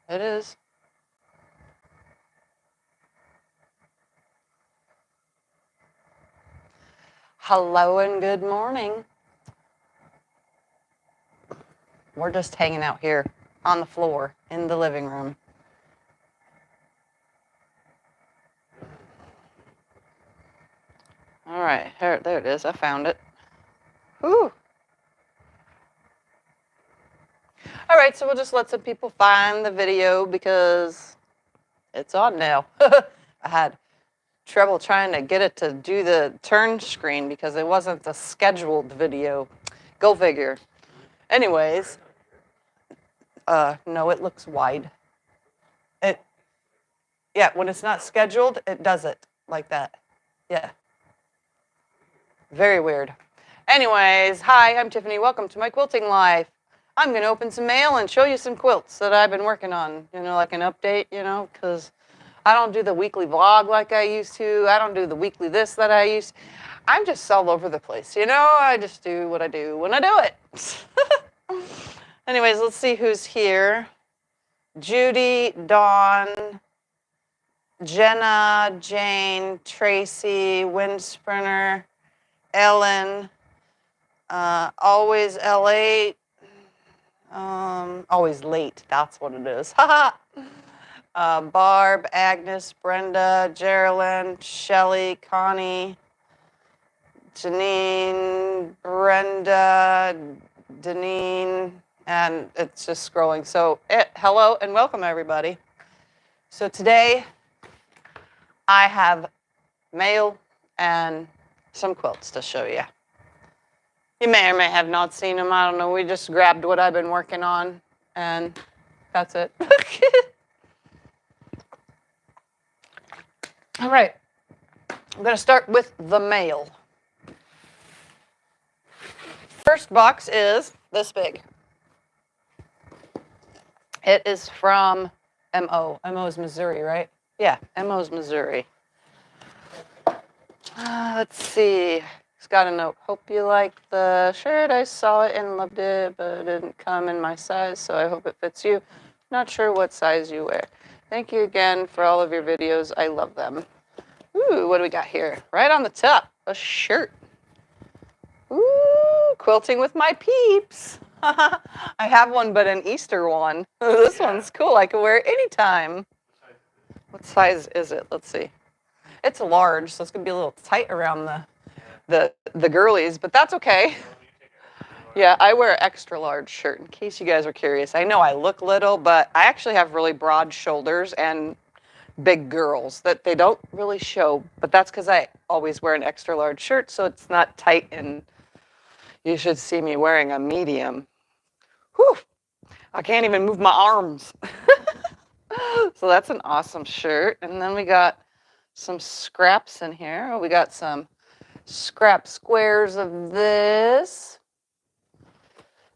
It is. Hello and good morning. We're just hanging out here on the floor in the living room. All right, there it is. I found it. Whew. All right, so we'll just let some people find the video because it's on now. I had trouble trying to get it to do the turn screen because it wasn't the scheduled video. Go figure. Anyways, no, it looks wide. Yeah, when it's not scheduled, it does it like that. Yeah. Very weird. Anyways, hi, I'm Tiffany. Welcome to my quilting life. I'm going to open some mail and show you some quilts that I've been working on, like an update, because I don't do the weekly vlog like I used to. I don't do the weekly this that I used to. I'm just all over the place, I just do what I do when I do it. Anyways, let's see who's here. Judy, Dawn, Jenna, Jane, Tracy, Windsprinter, Ellen, always LA, always late, that's what it is. Barb, Agnes, Brenda, Geraldine, Shelly, Connie, Janine, Brenda, Deneen, and it's just scrolling. So hello and welcome everybody. So today I have mail and some quilts to show you. You may or may have not seen them. I don't know. We just grabbed what I've been working on, and that's it. All right. I'm going to start with the mail. First box is this big. It is from MO. MO is Missouri, right? Yeah, MO is Missouri. Let's see. It's got a note. Hope you liked the shirt. I saw it and loved it, but it didn't come in my size, so I hope it fits you. Not sure what size you wear. Thank you again for all of your videos. I love them. Ooh, what do we got here? Right on the top, a shirt. Ooh, quilting with my peeps. I have one, but an Easter one. This one's cool. I can wear it anytime. What size is it? Let's see. It's a large, so it's going to be a little tight around the girlies, but that's okay. Yeah, I wear an extra large shirt, in case you guys are curious. I know I look little, but I actually have really broad shoulders and big girls that they don't really show, but that's because I always wear an extra large shirt, so it's not tight, and you should see me wearing a medium. Whew, I can't even move my arms. So that's an awesome shirt. And then we got some scraps in here. We got some scrap squares of this.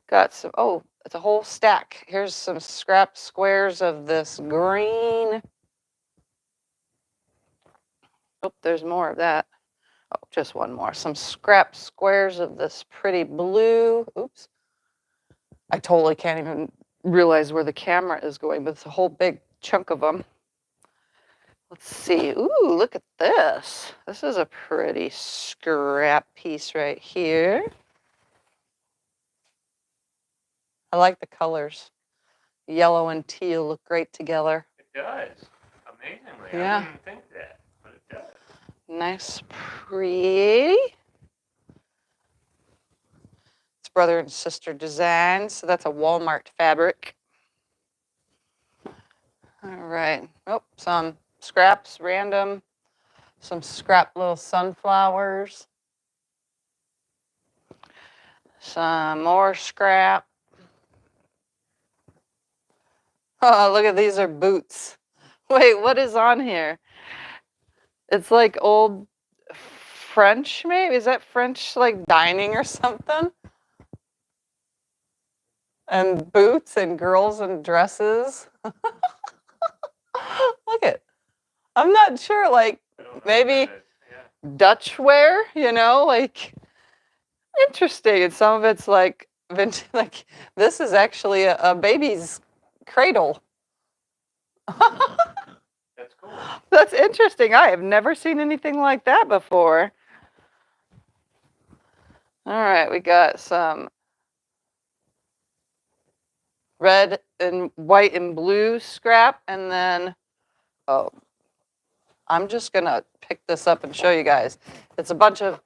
Got some, oh, it's a whole stack. Here's some scrap squares of this green. Oh, there's more of that. Oh, just one more. Some scrap squares of this pretty blue. Oops. I totally can't even realize where the camera is going, but it's a whole big chunk of them. Let's see. Ooh, look at this. This is a pretty scrap piece right here. I like the colors. Yellow and teal look great together. It does. Amazingly. Yeah. I wouldn't think that, but it does. Nice, pretty. It's brother and sister design, so that's a Walmart fabric. All right. Oh, some scraps, random. Some scrap little sunflowers. Some more scrap. Oh, look at these are boots. Wait, what is on here? It's like old French, maybe? Is that French, like dining or something? And boots and girls in dresses. Look it. I'm not sure, like maybe Dutch wear, like interesting. And some of it's like vintage, like this is actually a baby's cradle. That's cool. That's interesting. I have never seen anything like that before. All right, we got some red and white and blue scrap, and then, oh, I'm just gonna pick this up and show you guys. It's a bunch of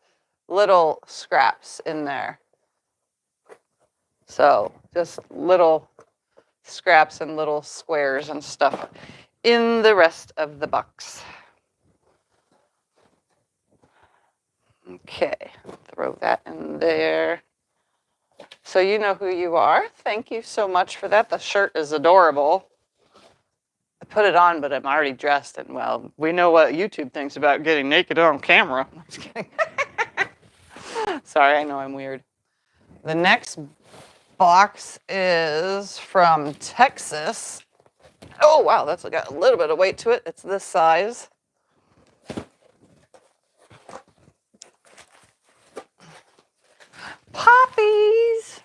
little scraps in there. So just little scraps and little squares and stuff in the rest of the box. Okay, throw that in there. So you know who you are. Thank you so much for that. The shirt is adorable. I put it on, but I'm already dressed, and well, we know what YouTube thinks about getting naked on camera. I'm just kidding. Sorry, I know I'm weird. The next box is from Texas. Oh, wow, that's got a little bit of weight to it. It's this size. Poppies.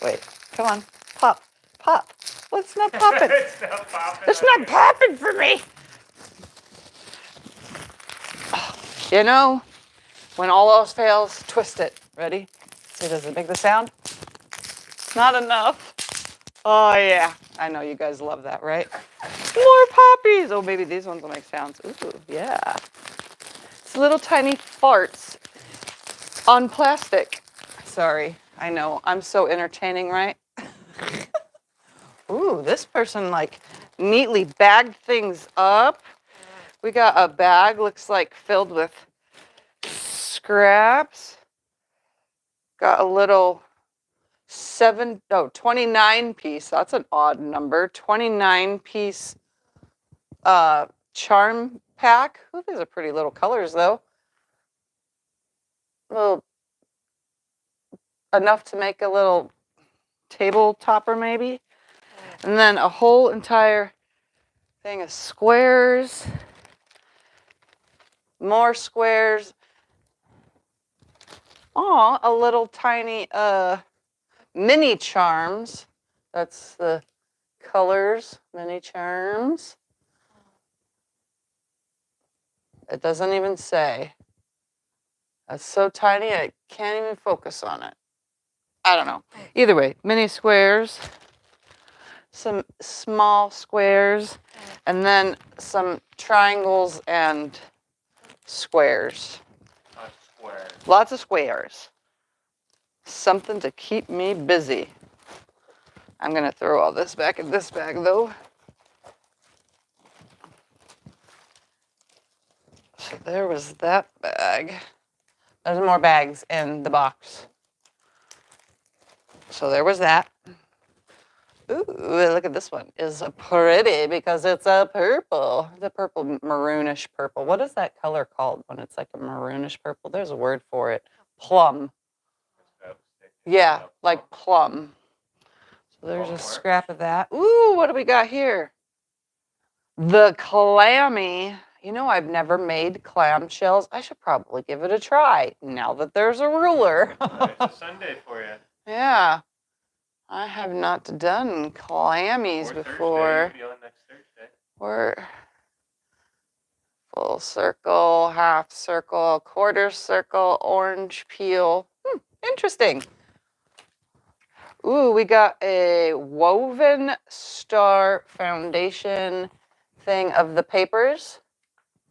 Wait, come on. Pop. Pop. Well, it's not popping. It's not popping. It's not popping for me. You know, when all else fails, twist it. Ready? See, does it make the sound? Not enough. Oh, yeah. I know you guys love that, right? More poppies. Oh, maybe these ones will make sounds. Ooh, yeah. It's little tiny farts on plastic. Sorry. I know. I'm so entertaining, right? Ooh, this person like neatly bagged things up. We got a bag, looks like filled with scraps. Got a little 29 piece. That's an odd number. 29 piece charm pack. Ooh, these are pretty little colors though. Little enough to make a little table topper maybe. And then a whole entire thing of squares. More squares. Aw, a little tiny mini charms. That's the colors, mini charms. It doesn't even say. That's so tiny I can't even focus on it. I don't know. Either way, mini squares, some small squares, and then some triangles and squares. Lots of squares. Something to keep me busy. I'm gonna throw all this back in this bag though. So there was that bag. There's more bags in the box. So there was that. Ooh, look at this one. Is pretty because it's a purple. The purple, maroonish purple. What is that color called when it's like a maroonish purple? There's a word for it. Plum. Yeah, like plum. So there's a scrap of that. Ooh, what do we got here? The clammy. You know, I've never made clam shells. I should probably give it a try now that there's a ruler. It's a Sunday for you. Yeah. I have not done clammies before. Thursday, next Thursday. Or full circle, half circle, quarter circle, orange peel. Interesting. Ooh, we got a woven star foundation thing of the papers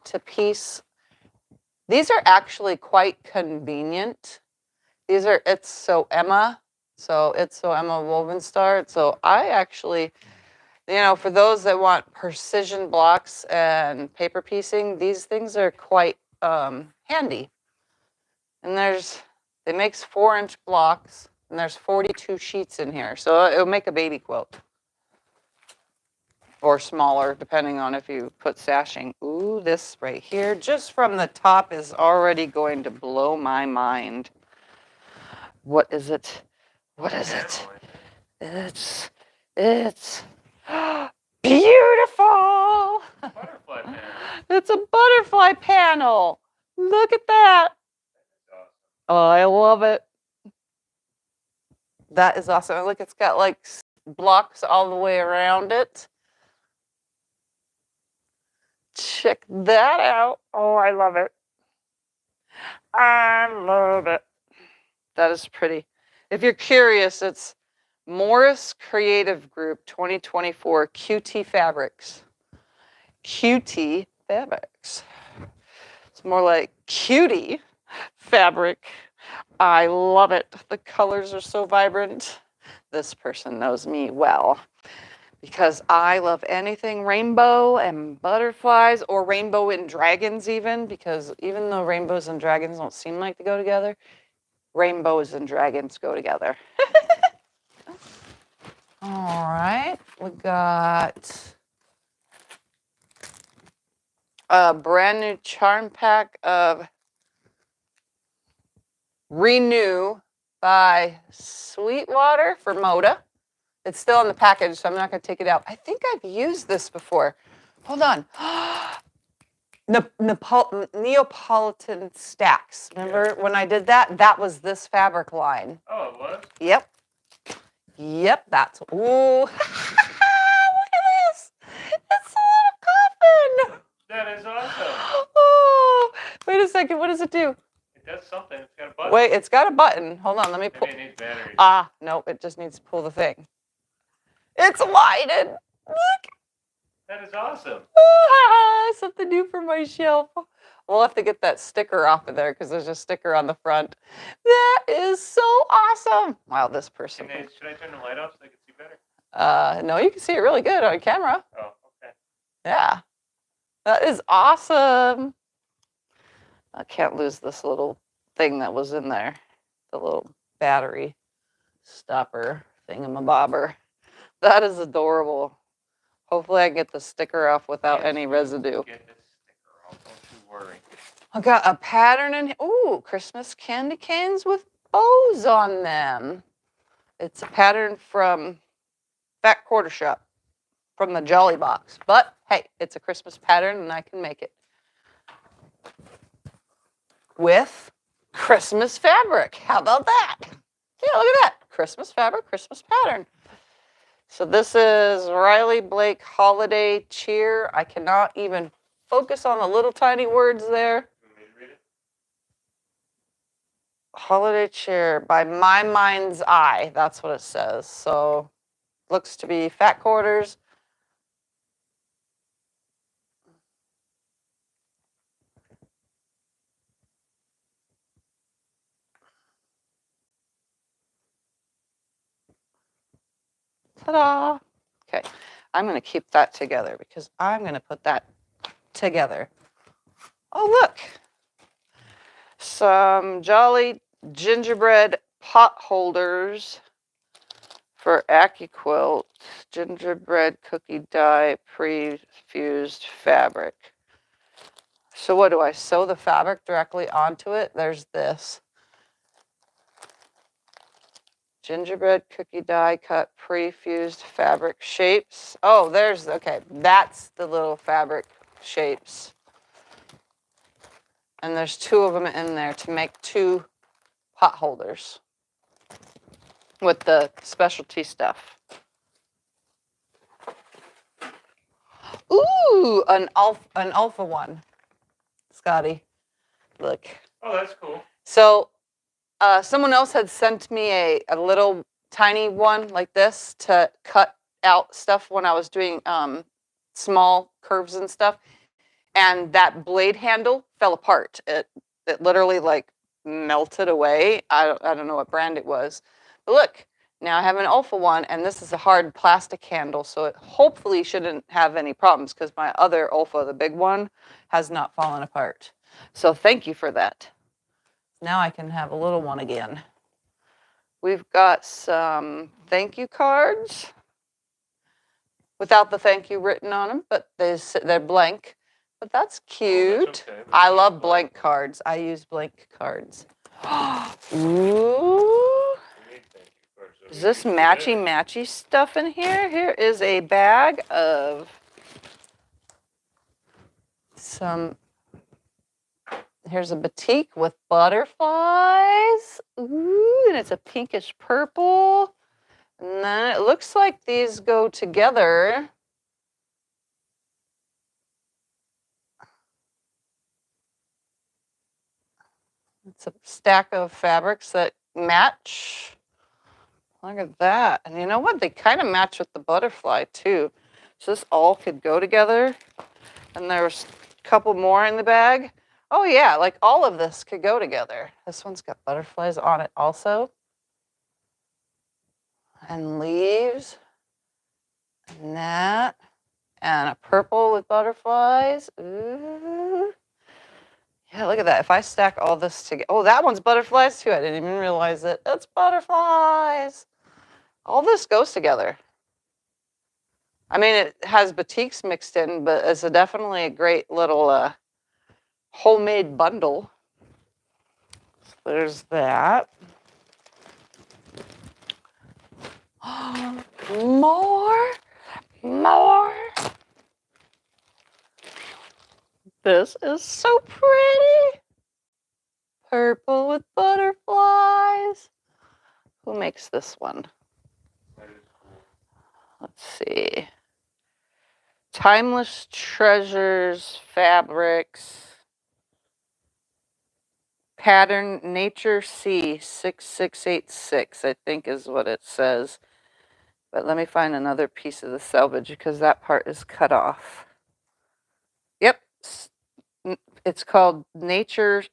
to piece. These are actually quite convenient. These are It's So Emma. So It's So Emma Woven Star. So I actually, you know, for those that want precision blocks and paper piecing, these things are quite handy. And it makes 4-inch blocks, and there's 42 sheets in here. So it'll make a baby quilt. Or smaller, depending on if you put sashing. Ooh, this right here, just from the top, is already going to blow my mind. What is it? What is it? It's beautiful. Butterfly panel. It's a butterfly panel. Look at that. Oh, I love it. That is awesome. Look, it's got like blocks all the way around it. Check that out. Oh, I love it. I love it. That is pretty. If you're curious, it's Morris Creative Group 2024 QT Fabrics. QT Fabrics. It's more like cutie fabric. I love it. The colors are so vibrant. This person knows me well because I love anything rainbow and butterflies, or rainbow and dragons even, because even though rainbows and dragons don't seem like to go together, rainbows and dragons go together. All right, we got a brand new charm pack of Renew by Sweetwater for Moda. It's still in the package, so I'm not going to take it out. I think I've used this before. Hold on. Neapolitan stacks. Remember when I did that? That was this fabric line. Oh, it was? Yep. Yep, that's. Ooh. Look at this. It's a little coffin. That is awesome. Oh, wait a second. What does it do? It does something. It's got a button. Wait, it's got a button. Hold on, let me pull. Maybe it needs batteries. Ah, nope, it just needs to pull the thing. It's lighted. Look. That is awesome. Ah, something new for my shelf. We'll have to get that sticker off of there because there's a sticker on the front. That is so awesome. Wow, this person. Should I turn the light off so I can see better? No, you can see it really good on camera. Oh, okay. Yeah. That is awesome. I can't lose this little thing that was in there. The little battery stopper thingamabobber. That is adorable. Hopefully I can get the sticker off without any residue. Get this sticker off, don't you worry. I got a pattern in here. Ooh, Christmas candy canes with bows on them. It's a pattern from Fat Quarter Shop, from the Jolly Box. But hey, it's a Christmas pattern and I can make it. With Christmas fabric. How about that? Yeah, look at that. Christmas fabric, Christmas pattern. So this is Riley Blake Holiday Cheer. I cannot even focus on the little tiny words there. You want me to read it? Holiday Cheer by My Mind's Eye. That's what it says. So looks to be fat quarters. Ta-da! Okay, I'm going to keep that together because I'm going to put that together. Oh, look. Some Jolly gingerbread pot holders for AccuQuilt. Gingerbread cookie dye pre-fused fabric. So what do I sew the fabric directly onto it? There's this. Gingerbread cookie die cut pre-fused fabric shapes. Oh, there's, okay, that's the little fabric shapes. And there's two of them in there to make two pot holders with the specialty stuff. Ooh, an alpha one, Scotty. Look. Oh, that's cool. So someone else had sent me a little tiny one like this to cut out stuff when I was doing small curves and stuff. And that blade handle fell apart. It literally like melted away. I don't know what brand it was. But look, now I have an alpha one, and this is a hard plastic handle, so it hopefully shouldn't have any problems because my other alpha, the big one, has not fallen apart. So thank you for that. Now I can have a little one again. We've got some thank you cards without the thank you written on them, but they're blank. But that's cute. Oh, that's okay. I love blank cards. I use blank cards. Ooh. Is this matchy stuff in here? Here is a bag of some. Here's a batik with butterflies. Ooh, and it's a pinkish purple. And then it looks like these go together. It's a stack of fabrics that match. Look at that. And you know what? They kind of match with the butterfly too. So this all could go together. And there's a couple more in the bag. Oh yeah, like all of this could go together. This one's got butterflies on it also. And leaves. And that. And a purple with butterflies. Ooh. Yeah, look at that. If I stack all this together. Oh, that one's butterflies too. I didn't even realize it. It's butterflies. All this goes together. I mean, it has batiks mixed in, but it's definitely a great little homemade bundle. So there's that. More. This is so pretty. Purple with butterflies. Who makes this one? Let's see. Timeless Treasures Fabrics. Pattern Nature C 6686, I think is what it says. But let me find another piece of the selvage because that part is cut off. Yep. It's called Nature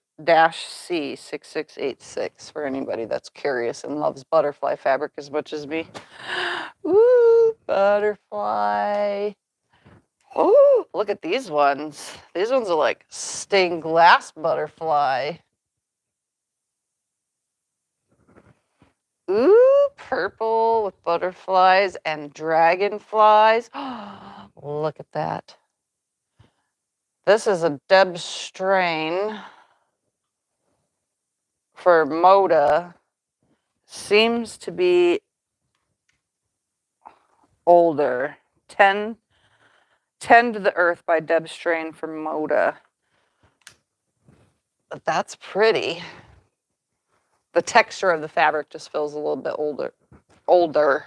C 6686 for anybody that's curious and loves butterfly fabric as much as me. Ooh, butterfly. Oh, look at these ones. These ones are like stained glass butterfly. Ooh, purple with butterflies and dragonflies. Look at that. This is a Deb strain for Moda. Seems to be older. 10 to the Earth by Deb Strain for Moda. But that's pretty. The texture of the fabric just feels a little bit older.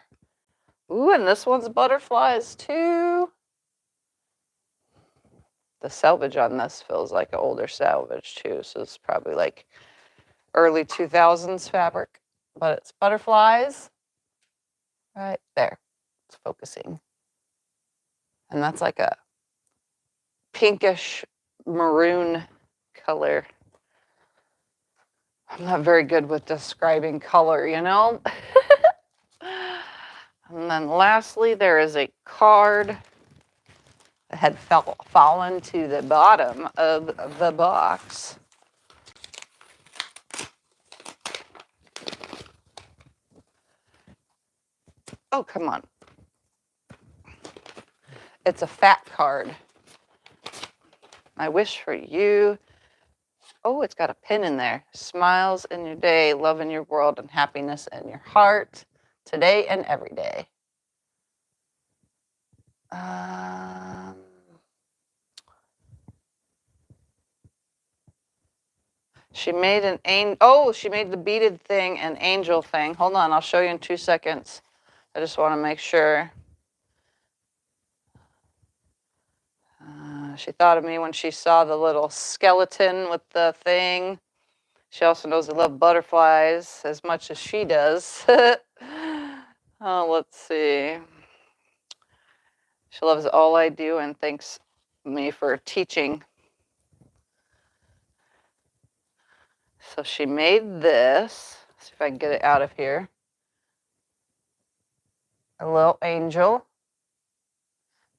Ooh, and this one's butterflies too. The selvage on this feels like an older selvage too. So it's probably like early 2000s fabric, but it's butterflies right there. It's focusing. And that's like a pinkish maroon color. I'm not very good with describing color, you know? And then lastly, there is a card that had fallen to the bottom of the box. Oh, come on. It's a fat card. My wish for you. Oh, it's got a pin in there. Smiles in your day, love in your world, and happiness in your heart, today and every day. She made an angel. Oh, she made the beaded thing and angel thing. Hold on, I'll show you in 2 seconds. I just want to make sure. She thought of me when she saw the little skeleton with the thing. She also knows I love butterflies as much as she does. Oh, let's see. She loves all I do and thanks me for teaching. So she made this. Let's see if I can get it out of here. A little angel.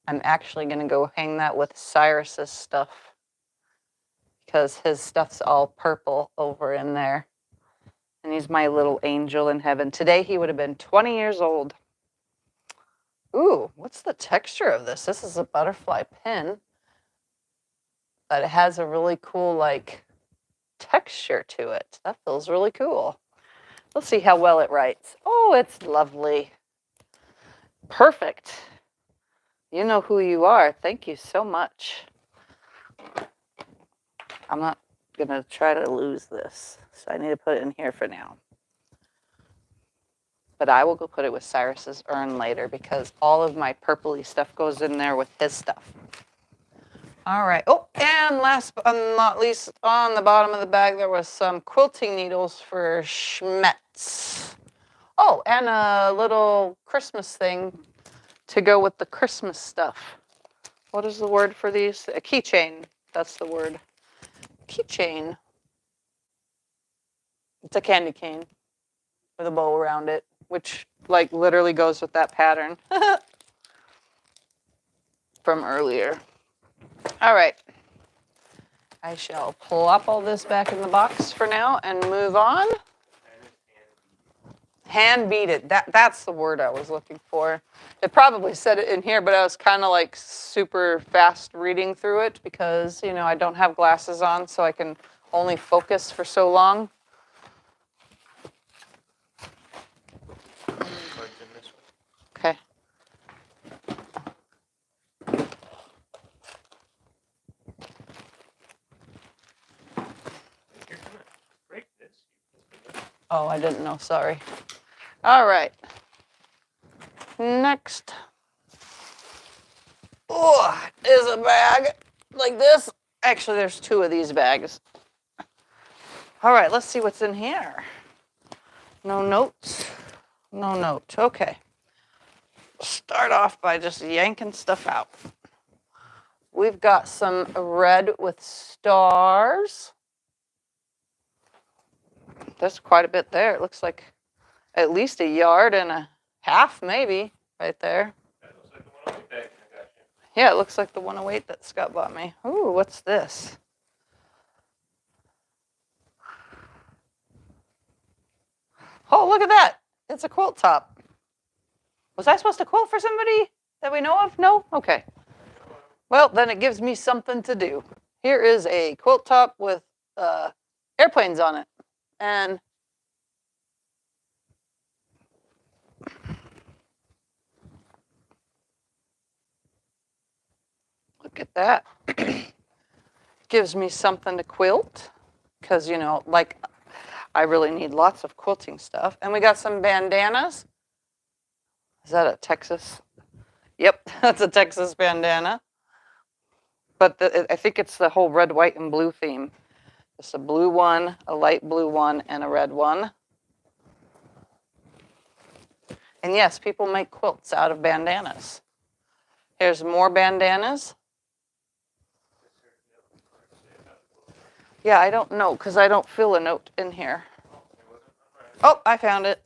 I'm actually going to go hang that with Cyrus's stuff because his stuff's all purple over in there. And he's my little angel in heaven. Today he would have been 20 years old. Ooh, what's the texture of this? This is a butterfly pin, but it has a really cool, like, texture to it. That feels really cool. Let's see how well it writes. Oh, it's lovely. Perfect. You know who you are. Thank you so much. I'm not going to try to lose this, so I need to put it in here for now. But I will go put it with Cyrus's urn later because all of my purpley stuff goes in there with his stuff. All right. Oh, and last but not least, on the bottom of the bag, there was some quilting needles for Schmetz. Oh, and a little Christmas thing to go with the Christmas stuff. What is the word for these? A keychain. That's the word. Keychain. It's a candy cane with a bow around it, which like literally goes with that pattern from earlier. All right. I shall plop all this back in the box for now and move on. Hand beaded. That's the word I was looking for. It probably said it in here, but I was kind of like super fast reading through it because, you know, I don't have glasses on, so I can only focus for so long. Okay. Oh, I didn't know. Sorry. All right. Next. Oh, is a bag like this. Actually, there's two of these bags. All right, let's see what's in here. No notes. No note. Okay. Start off by just yanking stuff out. We've got some red with stars. There's quite a bit there. It looks like at least 1.5 yards, maybe, right there. That looks like the 108 bag I got you. Yeah, it looks like the 108 that Scott bought me. Ooh, what's this? Oh, look at that. It's a quilt top. Was I supposed to quilt for somebody that we know of? No? Okay. Well, then it gives me something to do. Here is a quilt top with airplanes on it. And look at that. Gives me something to quilt because, you know, like I really need lots of quilting stuff. And we got some bandanas. Is that a Texas? Yep, that's a Texas bandana. But I think it's the whole red, white, and blue theme. It's a blue one, a light blue one, and a red one. And yes, people make quilts out of bandanas. Here's more bandanas. Yeah, I don't know because I don't feel a note in here. Oh, I found it.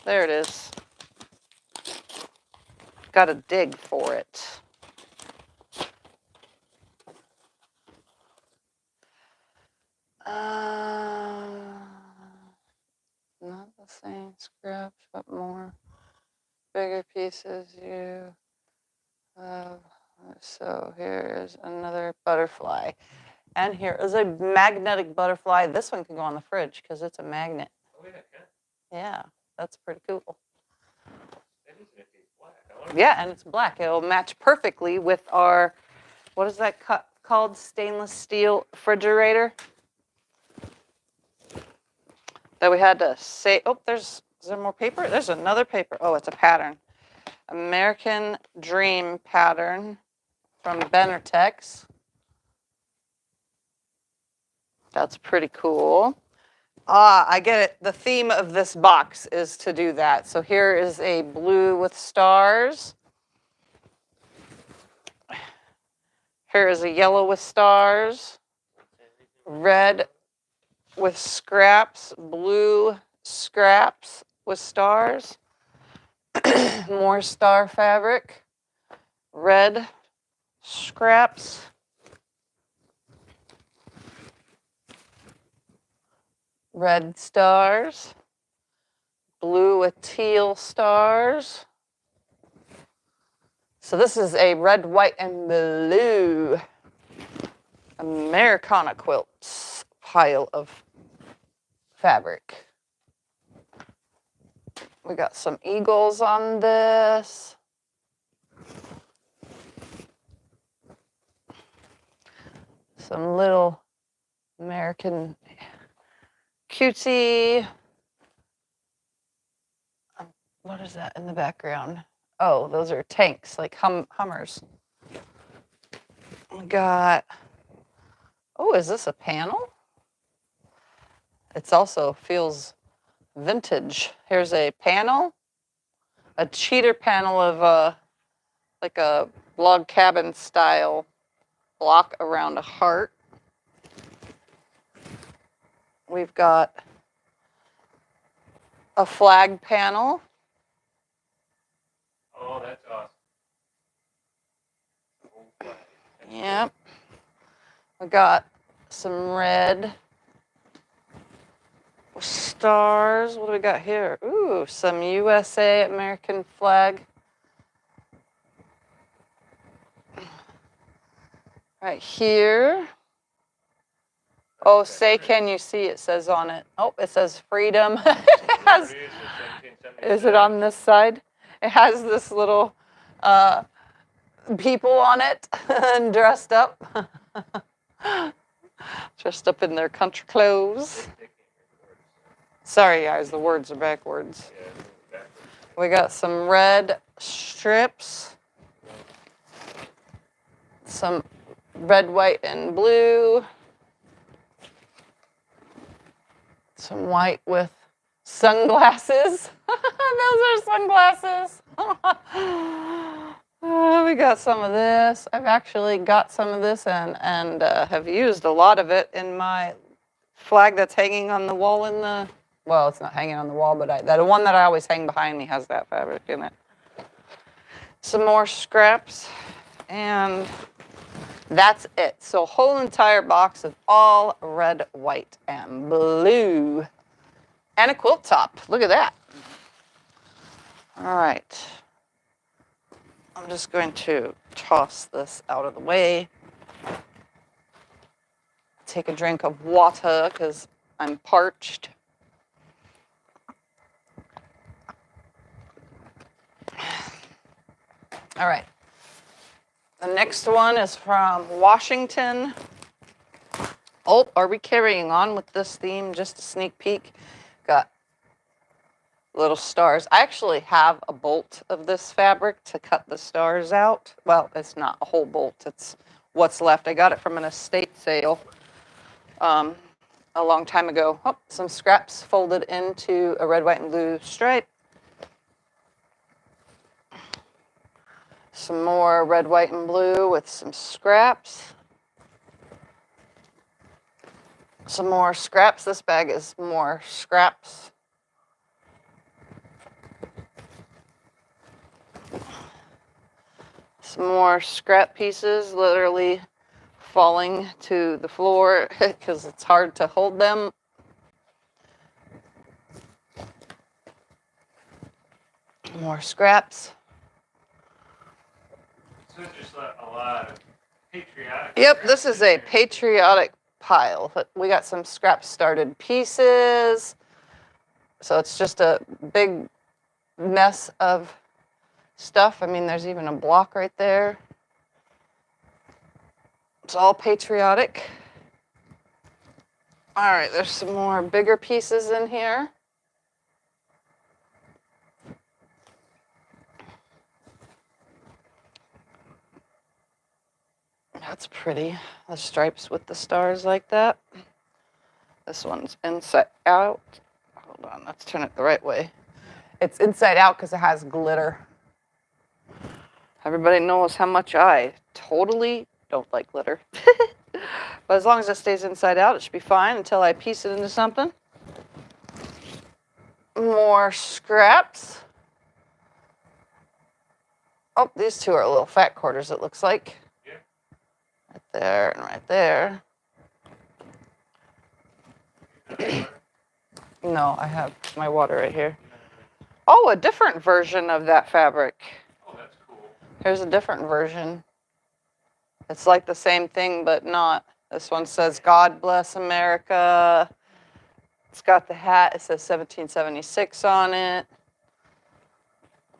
There it is. Got to dig for it. Not the same scraps, but more bigger pieces you have. So here is another butterfly. And here is a magnetic butterfly. This one can go on the fridge because it's a magnet. Oh, yeah, yeah. Yeah, that's pretty cool. It is black. Yeah, and it's black. It'll match perfectly with our, what is that called? Stainless steel refrigerator that we had to say. Oh, is there more paper? There's another paper. Oh, it's a pattern. American Dream pattern from Benartex. That's pretty cool. I get it. The theme of this box is to do that. So here is a blue with stars. Here is a yellow with stars. Red with scraps. Blue scraps with stars. More star fabric. Red scraps. Red stars, blue with teal stars. So this is a red, white, and blue Americana quilts pile of fabric. We got some eagles on this. Some little American cutesy. What is that in the background? Oh, those are tanks, like Hummers. We got, oh, is this a panel? It's also feels vintage. Here's a panel, a cheater panel of like a log cabin style block around a heart. We've got a flag panel. Oh, that's awesome. Old flag. That's Yep. We got some red stars. What do we got here? Ooh, some USA American flag. Right here. Oh, say, can you see? It says on it. Oh, it says freedom. It has, is it on this side? It has this little people on it and dressed up. Dressed up in their country clothes. Sorry, guys, the words are backwards. We got some red strips. Some red, white, and blue. Some white with sunglasses. Those are sunglasses. We got some of this. I've actually got some of this and have used a lot of it in my flag that's hanging on the wall in the, well, it's not hanging on the wall, but the one that I always hang behind me has that fabric in it. Some more scraps, and that's it. So a whole entire box of all red, white, and blue. And a quilt top. Look at that. All right. I'm just going to toss this out of the way. Take a drink of water because I'm parched. All right. The next one is from Washington. Oh, are we carrying on with this theme? Just a sneak peek. Got little stars. I actually have a bolt of this fabric to cut the stars out. Well, it's not a whole bolt. It's what's left. I got it from an estate sale a long time ago. Oh, some scraps folded into a red, white, and blue stripe. Some more red, white, and blue with some scraps. Some more scraps. This bag is more scraps. Some more scrap pieces literally falling to the floor because it's hard to hold them. More scraps. So it's just a lot of patriotic. Yep, this is a patriotic pile. We got some scrap started pieces. So it's just a big mess of stuff. I mean, there's even a block right there. It's all patriotic. All right, there's some more bigger pieces in here. That's pretty. The stripes with the stars like that. This one's inside out. Hold on, let's turn it the right way. It's inside out because it has glitter. Everybody knows how much I totally don't like glitter. But as long as it stays inside out, it should be fine until I piece it into something. More scraps. Oh, these two are little fat quarters, it looks like. Yeah. Right there and right there. No, I have my water right here. Oh, a different version of that fabric. Oh, that's cool. Here's a different version. It's like the same thing, but not. This one says, God bless America. It's got the hat. It says 1776 on it.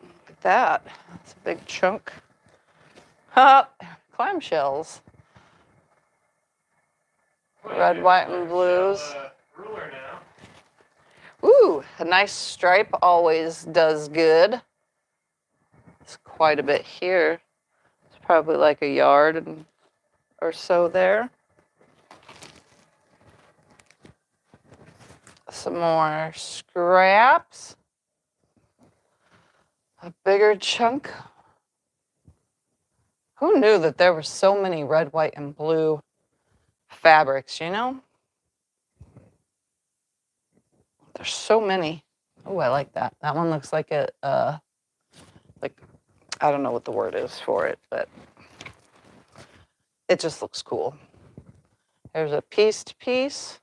Look at that. That's a big chunk. Clamshells. Red, white, and blues. Ruler now. Ooh, a nice stripe always does good. It's quite a bit here. It's probably like a yard. And or so there. Some more scraps. A bigger chunk. Who knew that there were so many red, white, and blue fabrics, you know? There's so many. Oh, I like that. That one looks like a, like, I don't know what the word is for it, but it just looks cool. There's a pieced piece.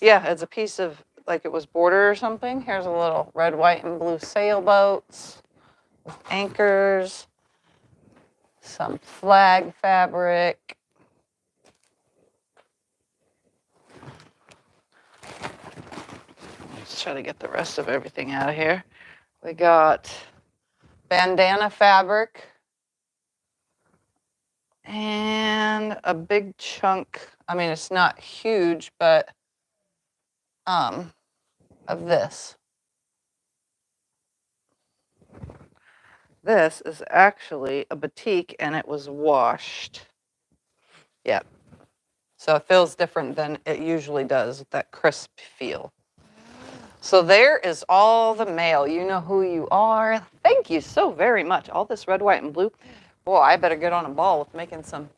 Yeah, it's a piece of, like it was border or something. Here's a little red, white, and blue sailboats with anchors. Some flag fabric. Let's try to get the rest of everything out of here. We got bandana fabric and a big chunk. I mean, it's not huge, but of this. This is actually a batik and it was washed. Yeah. So it feels different than it usually does, with that crisp feel. So there is all the mail. You know who you are. Thank you so very much. All this red, white, and blue. Boy, I better get on a ball with making some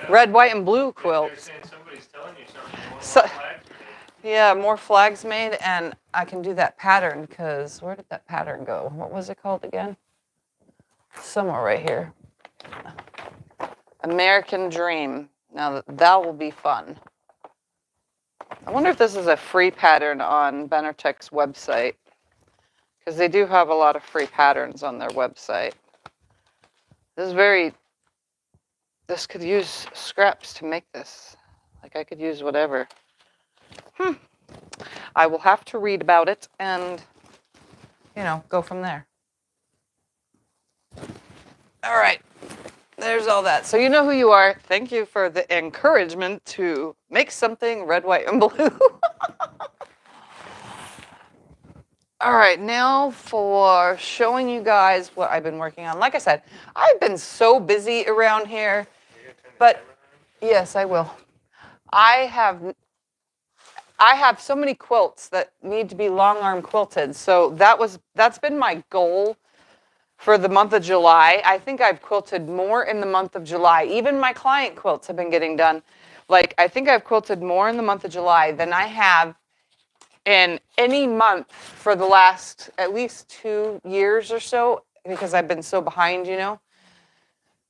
red, white, and blue quilts. They're saying somebody's telling you something. So, yeah, more flags made, and I can do that pattern because where did that pattern go? What was it called again? Somewhere right here. American Dream. Now that will be fun. I wonder if this is a free pattern on Benartech's website, because they do have a lot of free patterns on their website. This could use scraps to make this. Like I could use whatever. I will have to read about it and, you know, go from there. All right. There's all that. So you know who you are. Thank you for the encouragement to make something red, white, and blue. All right, now for showing you guys what I've been working on. Like I said, I've been so busy around here, but yes, I will. I have so many quilts that need to be long arm quilted. So that's been my goal for the month of July. I think I've quilted more in the month of July. Even my client quilts have been getting done. Like, I think I've quilted more in the month of July than I have in any month for the last at least 2 years or so, because I've been so behind, you know.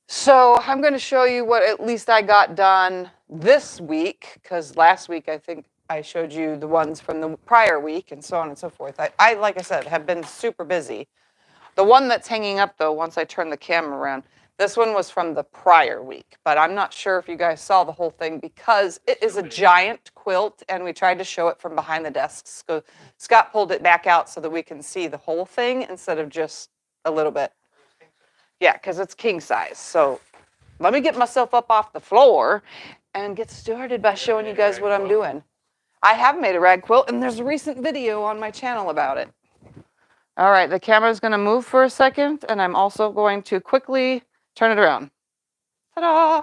So I'm going to show you what at least I got done this week, because last week I think I showed you the ones from the prior week and so on and so forth. I like I said, have been super busy. The one that's hanging up, though, once I turn the camera around, this one was from the prior week, but I'm not sure if you guys saw the whole thing because it is a giant quilt, and we tried to show it from behind the desk. So Scott pulled it back out so that we can see the whole thing instead of just a little bit. Yeah, because it's king size. So let me get myself up off the floor and get started by showing you guys what I'm doing. I have made a rag quilt, and there's a recent video on my channel about it. All right, the camera's going to move for a second, and I'm also going to quickly turn it around. Ta-da!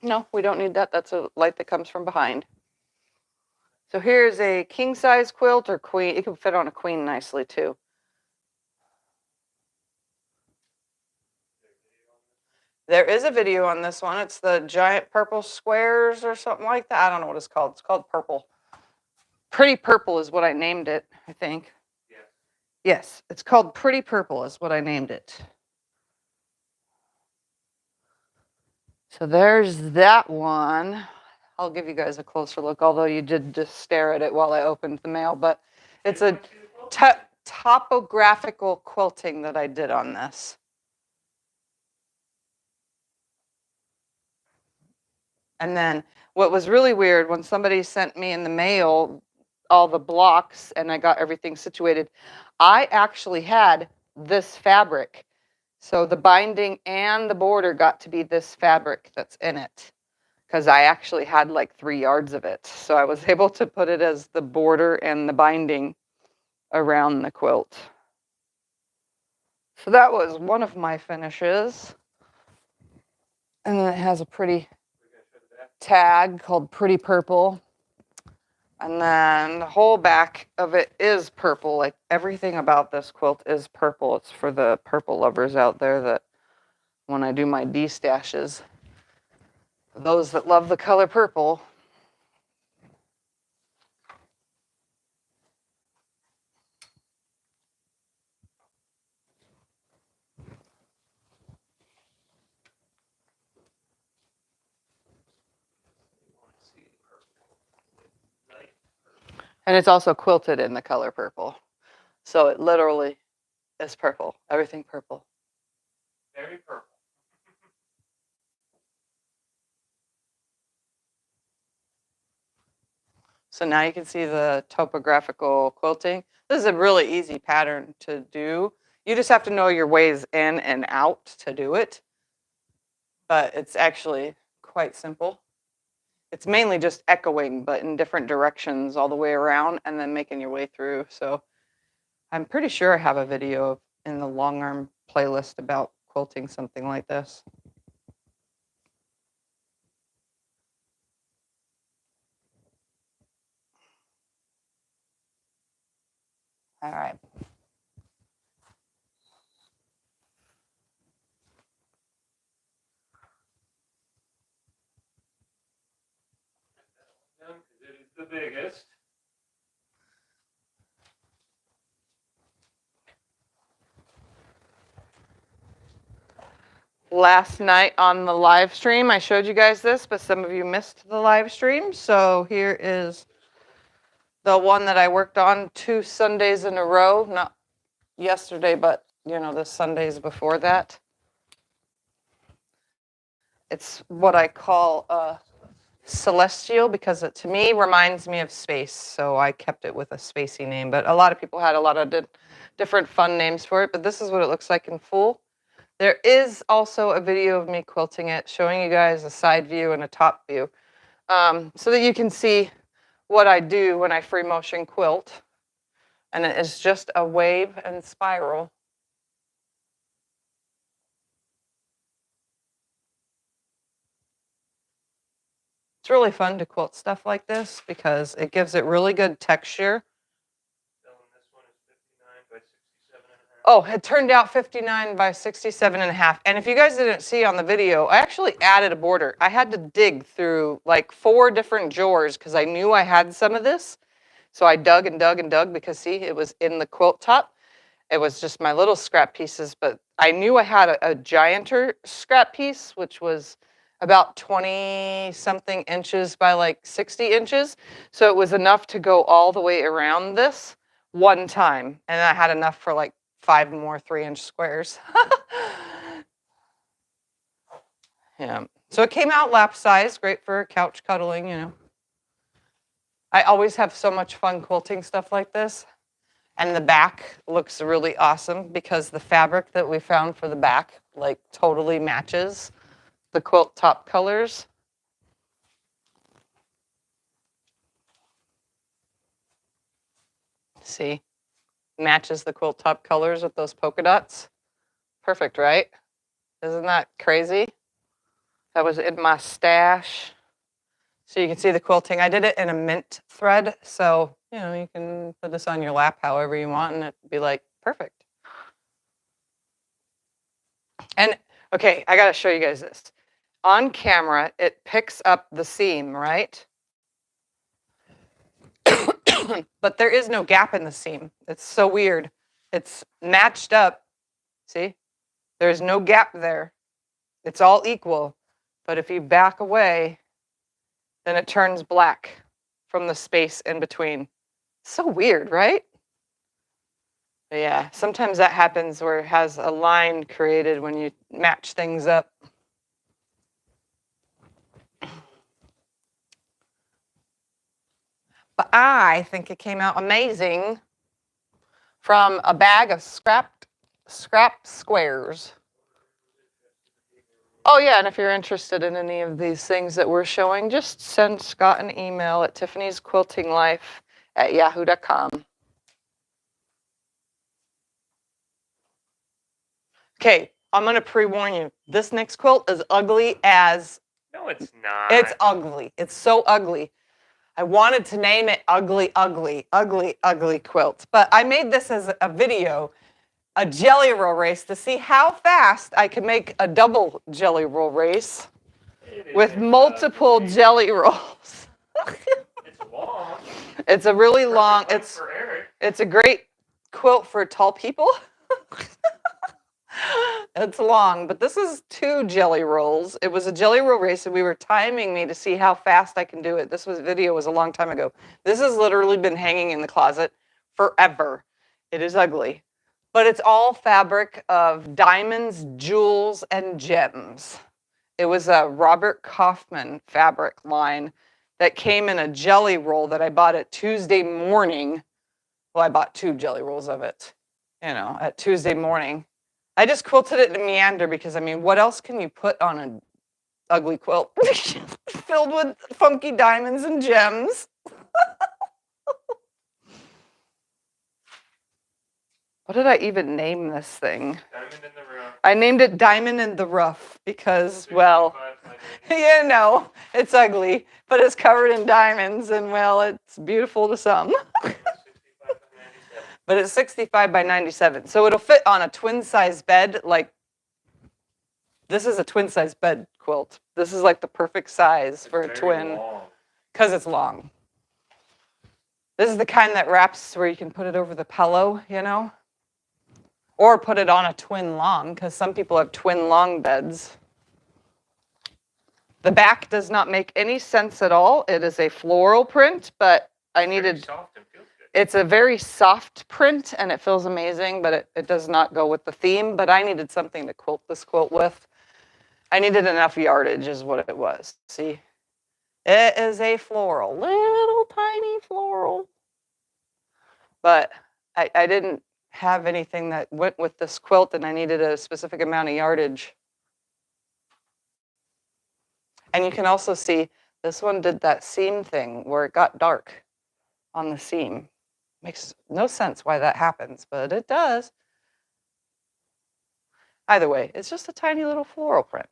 No, we don't need that. That's a light that comes from behind. So here's a king-size quilt or queen. It can fit on a queen nicely, too. There is a video on this one. It's the giant purple squares or something like that. I don't know what it's called. It's called Purple. Pretty Purple is what I named it, I think. Yes, it's called Pretty Purple is what I named it. So there's that one. I'll give you guys a closer look, although you did just stare at it while I opened the mail. But it's a topographical quilting that I did on this. And then what was really weird, when somebody sent me in the mail all the blocks and I got everything situated, I actually had this fabric. So the binding and the border got to be this fabric that's in it, because I actually had like 3 yards of it. So I was able to put it as the border and the binding around the quilt. So that was one of my finishes. And then it has a pretty tag called Pretty Purple. And then the whole back of it is purple. Like everything about this quilt is purple. It's for the purple lovers out there that when I do my D-stashes, those that love the color purple. And it's also quilted in the color purple. So it literally is purple. Everything purple. Very purple. So now you can see the topographical quilting. This is a really easy pattern to do. You just have to know your ways in and out to do it. But it's actually quite simple. It's mainly just echoing, but in different directions all the way around and then making your way through. So I'm pretty sure I have a video in the long arm playlist about quilting something like this. All right. Because it is the biggest. Last night on the live stream, I showed you guys this, but some of you missed the live stream. So here is the one that I worked on 2 Sundays in a row, not yesterday, but the Sundays before that. It's what I call celestial because it to me reminds me of space. So I kept it with a spacey name, but a lot of people had a lot of different fun names for it, but this is what it looks like in full. There is also a video of me quilting it, showing you guys a side view and a top view, so that you can see what I do when I free motion quilt. And it is just a wave and spiral. It's really fun to quilt stuff like this because it gives it really good texture. This one is 59 by 67 and a half. Oh, it turned out 59 by 67 and a half. And if you guys didn't see on the video, I actually added a border. I had to dig through like 4 different drawers because I knew I had some of this. So I dug and dug and dug because see, it was in the quilt top. It was just my little scrap pieces, but I knew I had a gianter scrap piece, which was about 20 something inches by like 60 inches. So it was enough to go all the way around this one time. And I had enough for like 5 more 3-inch squares. Yeah. So it came out lap size, great for couch cuddling, I always have so much fun quilting stuff like this. And the back looks really awesome because the fabric that we found for the back like totally matches the quilt top colors. See, matches the quilt top colors with those polka dots. Perfect, right? Isn't that crazy? That was in my stash. So you can see the quilting. I did it in a mint thread, so you can put this on your lap however you want and it'd be like perfect. And okay, I gotta show you guys this. On camera, it picks up the seam, right? But there is no gap in the seam. It's so weird. It's matched up. See? There's no gap there. It's all equal. But if you back away, then it turns black from the space in between. So weird, right? But yeah, sometimes that happens where it has a line created when you match things up. But I think it came out amazing from a bag of scrap squares. Oh yeah, and if you're interested in any of these things that we're showing, just send Scott an email at tiffanysquiltinglife@yahoo.com. Okay, I'm going to pre-warn you. This next quilt is ugly as... No, it's not. It's ugly. It's so ugly. I wanted to name it Ugly, Ugly, Ugly, Ugly Quilt. But I made this as a video, a jelly roll race, to see how fast I could make a double jelly roll race with multiple jelly rolls. It's long. It's a really long, For Eric. it's a great quilt for tall people. It's long, but this is 2 jelly rolls. It was a jelly roll race, and we were timing me to see how fast I can do it. This video was a long time ago. This has literally been hanging in the closet forever. It is ugly, but it's all fabric of diamonds, jewels, and gems. It was a Robert Kaufman fabric line that came in a jelly roll that I bought at Tuesday morning. Well, I bought 2 jelly rolls of it, at Tuesday morning. I just quilted it in meander because, I mean, what else can you put on an ugly quilt filled with funky diamonds and gems? What did I even name this thing? Diamond in the Rough. I named it Diamond in the Rough because, well, it's ugly, but it's covered in diamonds, and, well, it's beautiful to some. But it's 65 by 97. So it'll fit on a twin size bed. Like, this is a twin size bed quilt. This is like the perfect size for a twin. Because it's long. This is the kind that wraps where you can put it over the pillow, Or put it on a twin long, because some people have twin long beds. The back does not make any sense at all. It is a floral print, but I needed... It's a very soft print, and it feels amazing, but it does not go with the theme. But I needed something to quilt this quilt with. I needed enough yardage is what it was. See? It is a floral. Little tiny floral. But I didn't have anything that went with this quilt, and I needed a specific amount of yardage. And you can also see this one did that seam thing where it got dark on the seam. Makes no sense why that happens, but it does. Either way, it's just a tiny little floral print.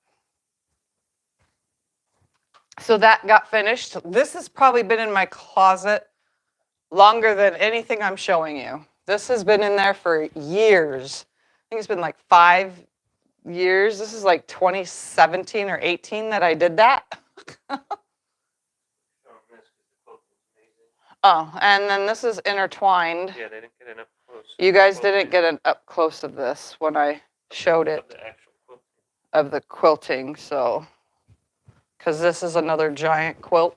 So that got finished. This has probably been in my closet longer than anything I'm showing you. This has been in there for years. I think it's been like 5 years. This is like 2017 or 18 that I did that. Oh, and then this is intertwined. Yeah, they didn't get an up close. You guys didn't get an up close of this when I showed it. Of the actual quilting. Of the quilting, so. Because this is another giant quilt.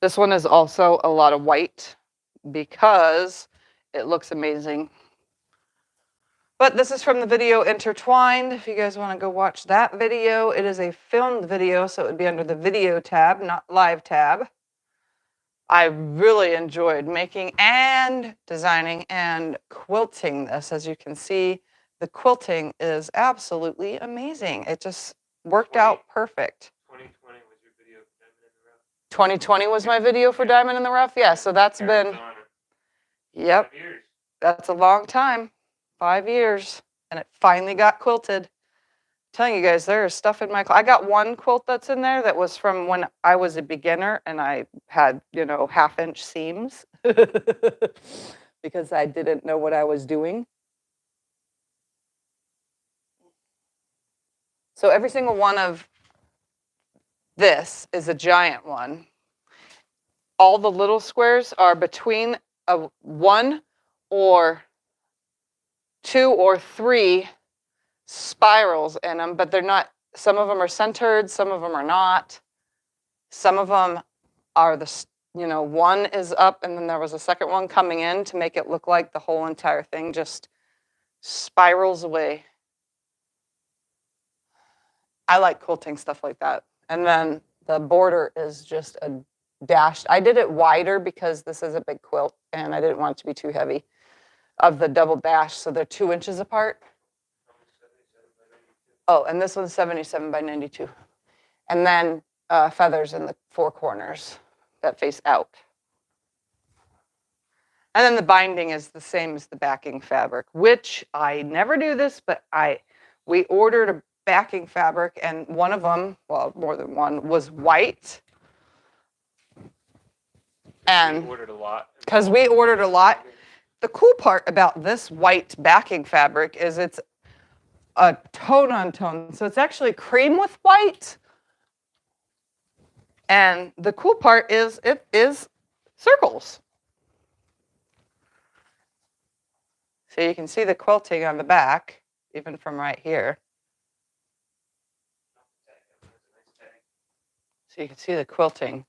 This one is also a lot of white because it looks amazing. But this is from the video Intertwined. If you guys want to go watch that video, it is a filmed video, so it would be under the video tab, not live tab. I really enjoyed making and designing and quilting this. As you can see, the quilting is absolutely amazing. It just worked out perfect. 2020 was your video for Diamond in the Rough. 2020 was my video for Diamond in the Rough? Yeah, so that's been, yep, 5 years. That's a long time. 5 years, and it finally got quilted. I'm telling you guys, there is stuff in my closet. I got one quilt that's in there that was from when I was a beginner, and I had, 1/2-inch seams because I didn't know what I was doing. So every single one of this is a giant one. All the little squares are between a 1 or 2 or 3 spirals in them, but they're not, some of them are centered, some of them are not. Some of them are one is up and then there was a second one coming in to make it look like the whole entire thing just spirals away. I like quilting stuff like that. And then the border is just a dashed. I did it wider because this is a big quilt and I didn't want it to be too heavy. Of the double dash, so they're 2 inches apart. Oh, and this one's 77 by 92. And then feathers in the 4 corners that face out. And then the binding is the same as the backing fabric, which I never do this, but we ordered a backing fabric, and one of them, well, more than one, was white. And we ordered a lot. Because we ordered a lot. The cool part about this white backing fabric is it's a tone on tone. So it's actually cream with white. And the cool part is it is circles. So you can see the quilting on the back, even from right here. So you can see the quilting.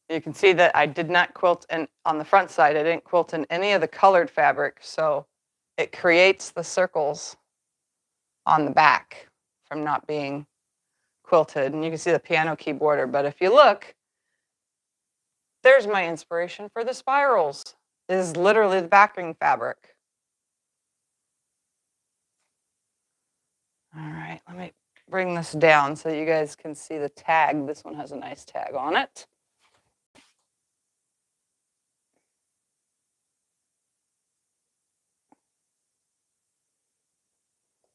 You can see that I did not quilt on the front side. I didn't quilt in any of the colored fabric, so it creates the circles on the back from not being quilted. And you can see the piano key border, but if you look, there's my inspiration for the spirals. It is literally the backing fabric. All right, let me bring this down so you guys can see the tag. This one has a nice tag on it.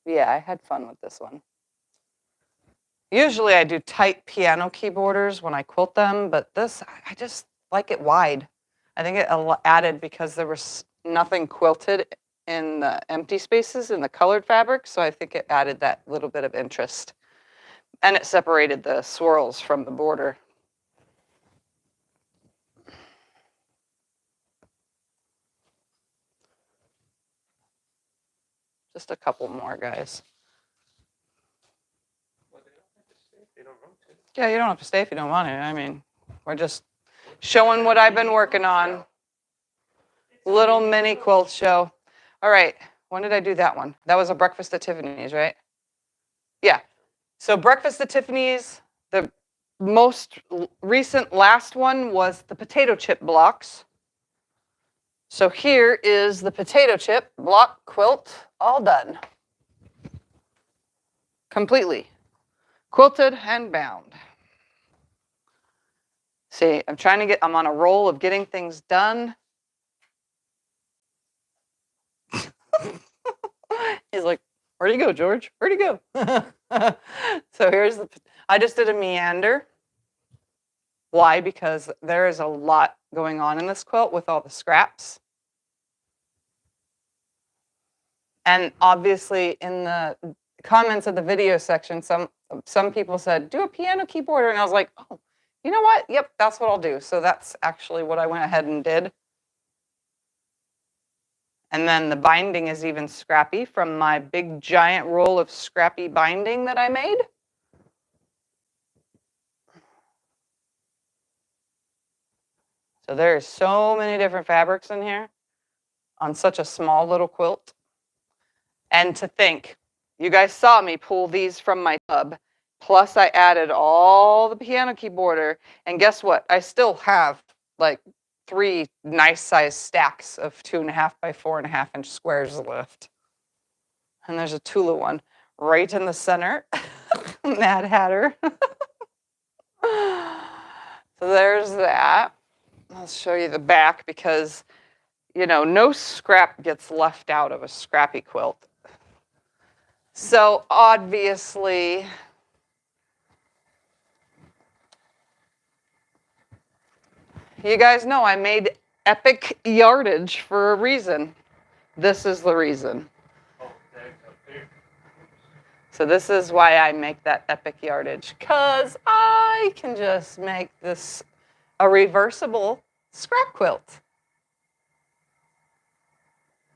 Yeah, I had fun with this one. Usually I do tight piano key borders when I quilt them, but this, I just like it wide. I think it added because there was nothing quilted in the empty spaces in the colored fabric, so I think it added that little bit of interest. And it separated the swirls from the border. Just a couple more, guys. Well, they don't have to stay if they don't want to. Yeah, you don't have to stay if you don't want to. I mean, we're just showing what I've been working on. Little mini quilt show. All right, when did I do that one? That was a breakfast at Tiffany's, right? Yeah. So breakfast at Tiffany's, the most recent last one was the potato chip blocks. So here is the potato chip block quilt, all done. Completely. Quilted and bound. See, I'm on a roll of getting things done. He's like, where'd you go, George? Where'd you go? So I just did a meander. Why? Because there is a lot going on in this quilt with all the scraps. And obviously in the comments of the video section, some people said, do a piano keyboarder. And I was like, oh, you know what? Yep, that's what I'll do. So that's actually what I went ahead and did. And then the binding is even scrappy from my big giant roll of scrappy binding that I made. So there's so many different fabrics in here on such a small little quilt. And to think, you guys saw me pull these from my tub, plus I added all the piano keyboarder, and guess what? I still have like 3 nice sized stacks of 2.5 by 4.5 inch squares left. And there's a Tula one right in the center. Mad Hatter. So there's that. I'll show you the back because, you know, no scrap gets left out of a scrappy quilt. So obviously, you guys know I made epic yardage for a reason. This is the reason. Oh, thanks up there. So this is why I make that epic yardage, because I can just make this a reversible scrap quilt.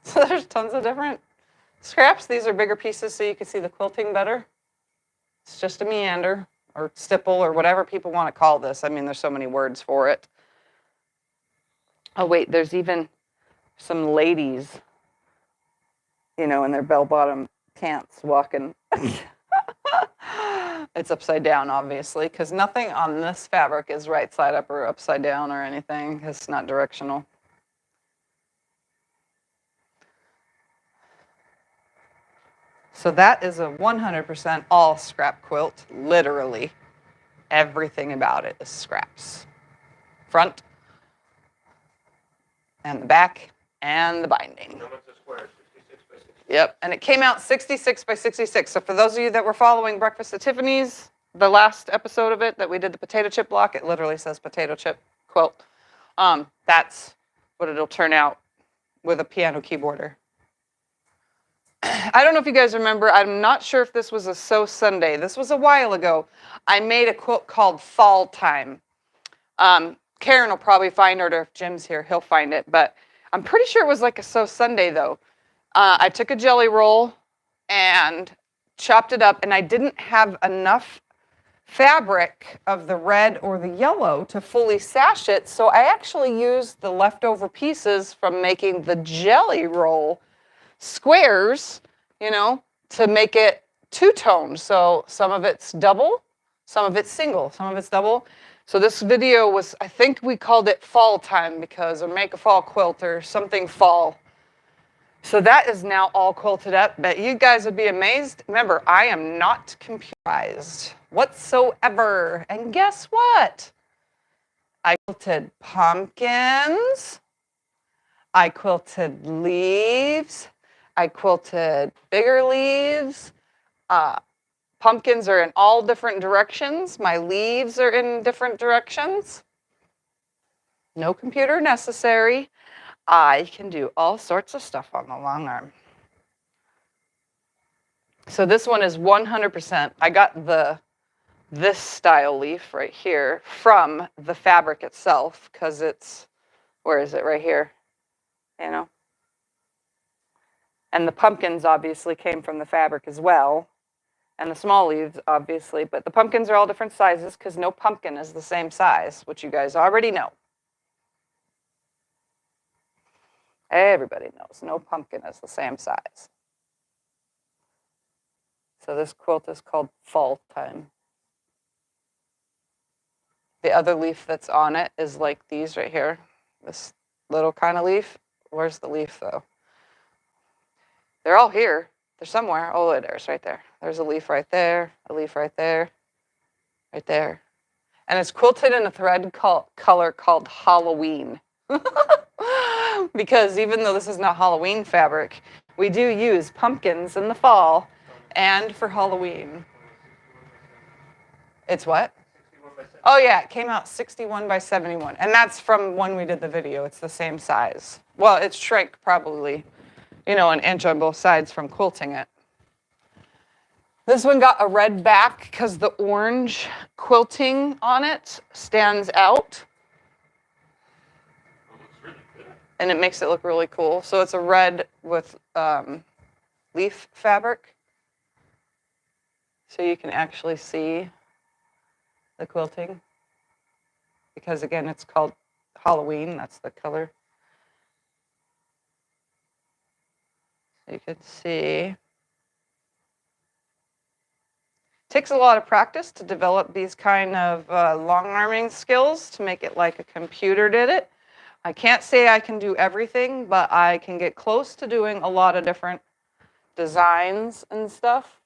So there's tons of different scraps. These are bigger pieces so you can see the quilting better. It's just a meander or stipple or whatever people want to call this. I mean, there's so many words for it. Oh, wait, there's even some ladies, you know, in their bell-bottom pants walking. It's upside down, obviously, because nothing on this fabric is right side up or upside down or anything. It's not directional. So that is a 100% all scrap quilt, literally. Everything about it is scraps. Front and the back and the binding. How much a square? 66 by 66. Yep, and it came out 66 by 66. So for those of you that were following Breakfast at Tiffany's, the last episode of it that we did the potato chip block, it literally says potato chip quilt. That's what it'll turn out with a piano keyboarder. I don't know if you guys remember, I'm not sure if this was a Sew Sunday. This was a while ago. I made a quilt called Fall Time. Karen will probably find it, or if Jim's here, he'll find it. But I'm pretty sure it was like a Sew Sunday, though. I took a jelly roll and chopped it up, and I didn't have enough fabric of the red or the yellow to fully sash it, so I actually used the leftover pieces from making the jelly roll squares, you know, to make it two-toned. So some of it's double, some of it's single, some of it's double. So this video was, I think we called it Fall Time because, or Make a Fall Quilt or something fall. So that is now all quilted up, but you guys would be amazed. Remember, I am not computerized whatsoever. And guess what? I quilted pumpkins. I quilted leaves. I quilted bigger leaves. Pumpkins are in all different directions. My leaves are in different directions. No computer necessary. I can do all sorts of stuff on the long arm. So this one is 100%. I got this style leaf right here from the fabric itself because it's, where is it? Right here, you know. And the pumpkins obviously came from the fabric as well. And the small leaves, obviously. But the pumpkins are all different sizes because no pumpkin is the same size, which you guys already know. Everybody knows no pumpkin is the same size. So this quilt is called Fall Time. The other leaf that's on it is like these right here. This little kind of leaf. Where's the leaf though? They're all here. They're somewhere. Oh, there's right there. There's a leaf right there, a leaf right there, right there. And it's quilted in a thread color called Halloween. Because even though this is not Halloween fabric, we do use pumpkins in the fall and for Halloween. It's what? 61 by 71. Oh yeah, it came out 61 by 71. And that's from when we did the video. It's the same size. Well, it's shrank probably, you know, an inch on both sides from quilting it. This one got a red back because the orange quilting on it stands out. And it makes it look really cool. So it's a red with leaf fabric. So you can actually see the quilting. Because again, it's called Halloween. That's the color. So you can see. Takes a lot of practice to develop these kind of long arming skills to make it like a computer did it. I can't say I can do everything, but I can get close to doing a lot of different designs and stuff.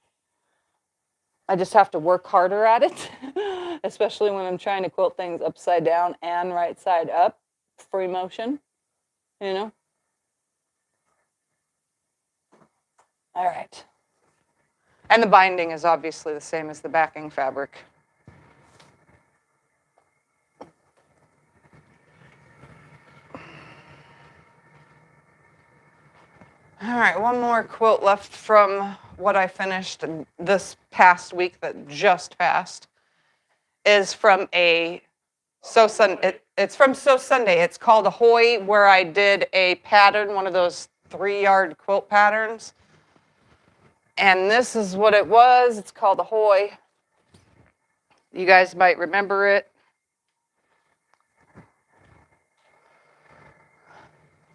I just have to work harder at it, especially when I'm trying to quilt things upside down and right side up, free motion, you know. All right. And the binding is obviously the same as the backing fabric. All right, one more quilt left from what I finished this past week that just passed is from a Sew Sunday. It's from Sew Sunday. It's called Ahoy, where I did a pattern, one of those 3-yard quilt patterns. And this is what it was. It's called Ahoy. You guys might remember it.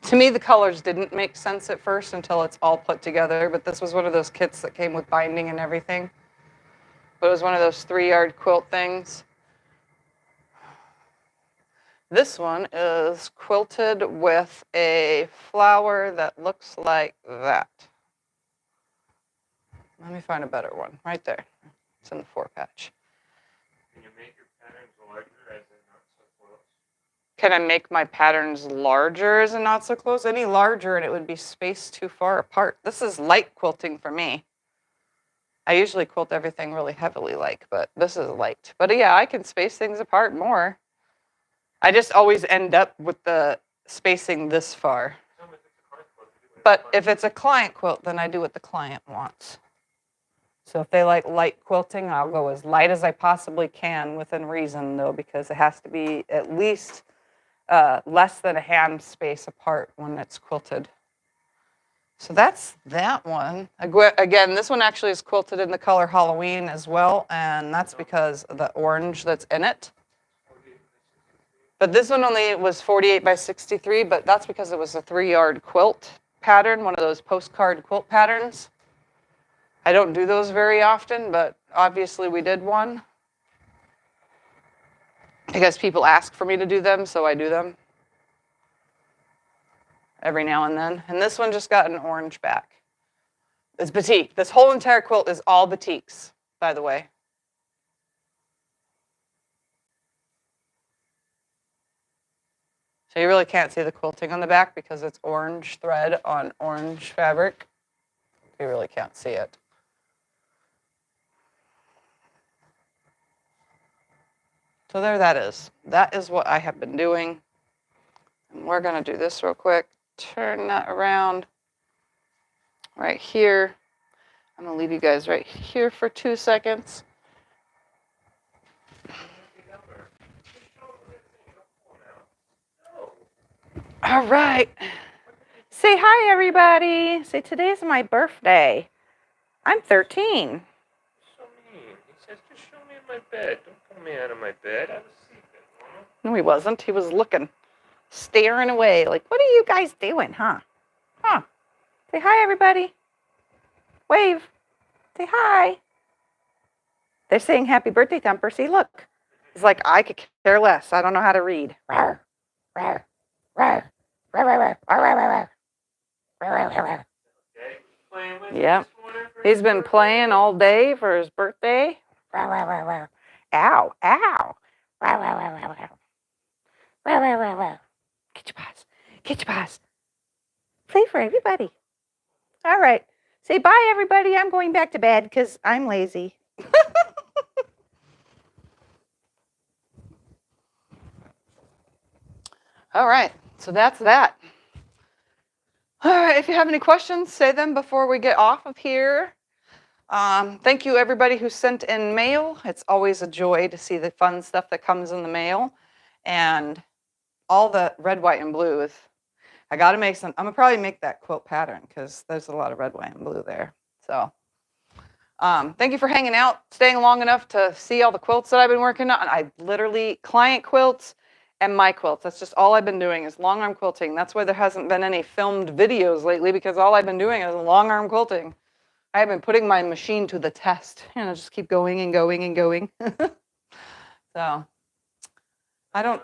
To me, the colors didn't make sense at first until it's all put together, but this was one of those kits that came with binding and everything. But it was one of those 3-yard quilt things. This one is quilted with a flower that looks like that. Let me find a better one. Right there. It's in the 4 patch. Can you make your patterns larger as in not so close? Can I make my patterns larger? Is it not so close? Any larger and it would be spaced too far apart. This is light quilting for me. I usually quilt everything really heavily but this is light. But yeah, I can space things apart more. I just always end up with the spacing this far. But if it's a client quilt, then I do what the client wants. So if they like light quilting, I'll go as light as I possibly can within reason, though, because it has to be at least less than a hand space apart when it's quilted. So that's that one. Again, this one actually is quilted in the color Halloween as well, and that's because of the orange that's in it. But this one only was 48 by 63, but that's because it was a 3-yard quilt pattern, one of those postcard quilt patterns. I don't do those very often, but obviously we did one. Because people ask for me to do them, so I do them. Every now and then. And this one just got an orange back. It's batik. This whole entire quilt is all batiks, by the way. So you really can't see the quilting on the back because it's orange thread on orange fabric. You really can't see it. So there that is. That is what I have been doing. And we're going to do this real quick. Turn that around right here. I'm going to leave you guys right here for 2 seconds. All right. Say hi, everybody. Say today's my birthday. I'm 13. So mean. He says, just show me in my bed. Don't pull me out of my bed. I was sleeping. No, he wasn't. He was looking, staring away. Like, what are you guys doing, huh? Huh? Say hi, everybody. Wave. Say hi. They're saying happy birthday, Thumper. See, look. He's like, I could care less. I don't know how to read. Rawr, rawr, rawr, rawr, rawr, rawr, rawr, rawr. Yeah. He's been playing all day for his birthday. Rawr, rawr, rawr, rawr. Ow, ow. Rawr, rawr, rawr, rawr, rawr. Rawr, rawr, rawr, rawr. Get your paws. Get your paws. Play for everybody. All right. Say bye, everybody. I'm going back to bed because I'm lazy. All right. So that's that. All right. If you have any questions, say them before we get off of here. Thank you, everybody who sent in mail. It's always a joy to see the fun stuff that comes in the mail. And all the red, white, and blue is, I got to make some. I'm going to probably make that quilt pattern because there's a lot of red, white, and blue there. So thank you for hanging out, staying long enough to see all the quilts that I've been working on. I literally, client quilts and my quilts. That's just all I've been doing is long arm quilting. That's why there hasn't been any filmed videos lately because all I've been doing is long arm quilting. I have been putting my machine to the test. Just keep going and going and going. So I don't.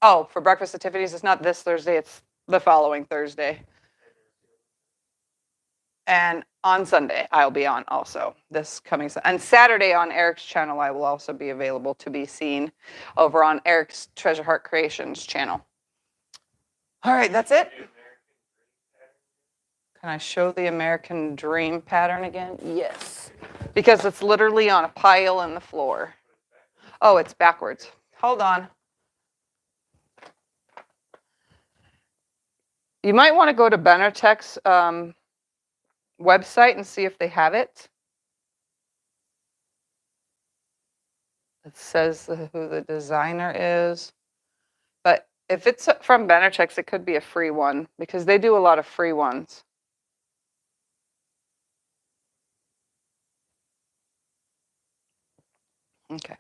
Oh, for breakfast at Tiffany's, it's not this Thursday, it's the following Thursday. And on Sunday, I'll be on also, this coming Sunday. And Saturday on Eric's channel, I will also be available to be seen over on Eric's Treasure Heart Creations channel. All right, that's it. Can I show the American Dream pattern again? Yes. Because it's literally on a pile in the floor. Oh, it's backwards. Hold on. You might want to go to Benetech's website and see if they have it. It says who the designer is. But if it's from Benetech's, it could be a free one because they do a lot of free ones. Okay.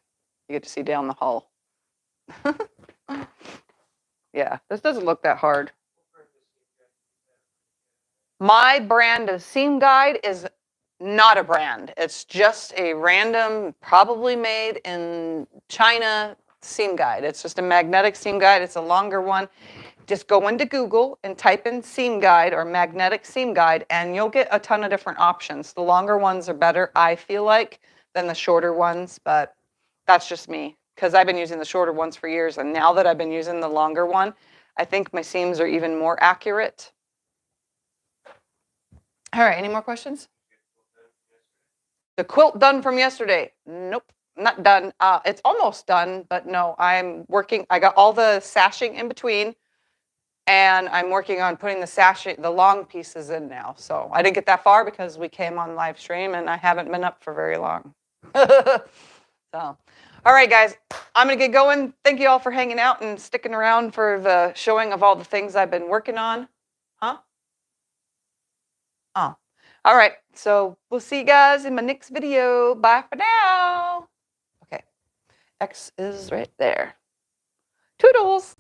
You get to see down the hall. Yeah, this doesn't look that hard. My brand of seam guide is not a brand. It's just a random, probably made in China seam guide. It's just a magnetic seam guide. It's a longer one. Just go into Google and type in seam guide or magnetic seam guide, and you'll get a ton of different options. The longer ones are better, I feel like, than the shorter ones, but that's just me. because I've been using the shorter ones for years, and now that I've been using the longer one, I think my seams are even more accurate. All right, any more questions? The quilt done from yesterday? Nope, not done. It's almost done, but no, I'm working. I got all the sashing in between, and I'm working on putting the long pieces in now. So I didn't get that far because we came on live stream, and I haven't been up for very long. So, all right, guys, I'm gonna get going. Thank you all for hanging out and sticking around for the showing of all the things I've been working on. Huh? Oh, all right. So we'll see you guys in my next video. Bye for now. Okay, X is right there. Toodles.